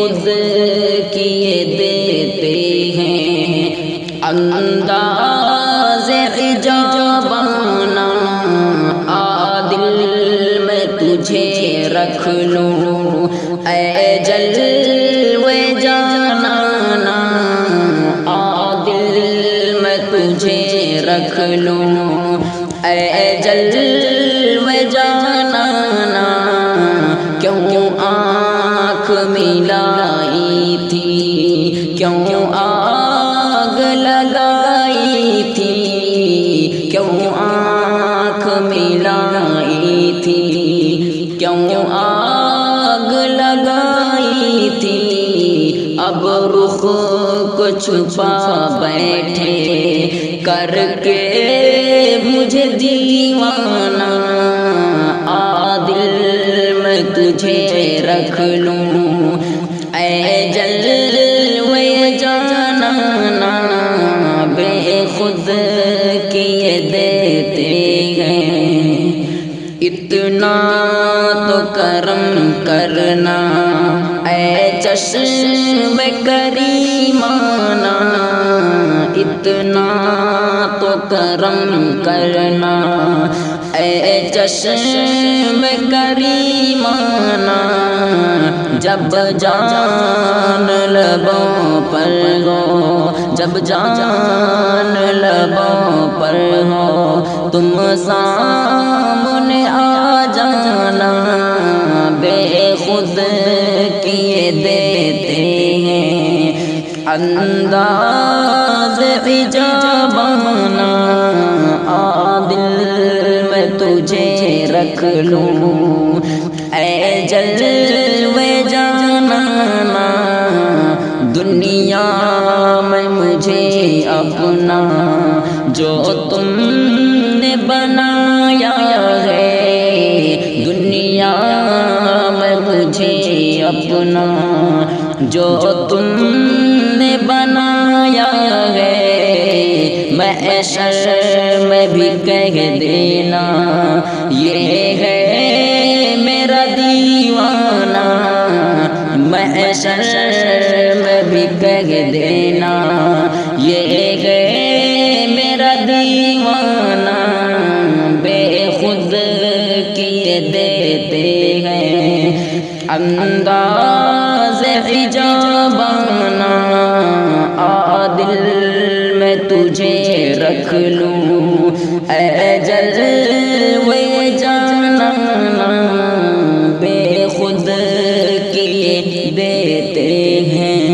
خود کیے دیتے ہیں انداز عجابانہ عادل میں تجھے رکھ لوں اے جلوے جانانا عادل میں تجھے رکھ لوں اے جلوے جانانا کیوں آنکھ ملائی تھی کیوں آگ لگائی تھی کیوں آنکھ ملائی تھی کیوں آگ لگائی تھی اب رخ کو چھپا بیٹھے کر کے مجھے دیوانہ عادل میں تجھے رکھ لوں اے جلوے جانانا بے خود کیے دیتے ہیں اتنا تو کرم کرنا اے چشم کریمانہ اتنا تو کرم کرنا اے چشم کریمانہ جب جان لبوں پر ہو جب جان لبوں پر ہو تم سامنے آ جانا بے خود کیے دیتے ہیں انداز عجابانہ عادل میں تجھے رکھ لوں اے جلوے جانانا دنیا میں مجھے اپنا جو تم نے بنایا ہے دنیا میں مجھے اپنا جو تم نے بنایا ہے محشر میں بھی کہہ دینا یہ ہے میرا دیوانہ محشر میں بھی کہہ دینا یہ ہے میرا دیوانہ بے خود کیے دیتے ہیں انداز عجابانہ عادل میں تجھے رکھ لوں اے جلوے جانانا بے خود کیے دیتے ہیں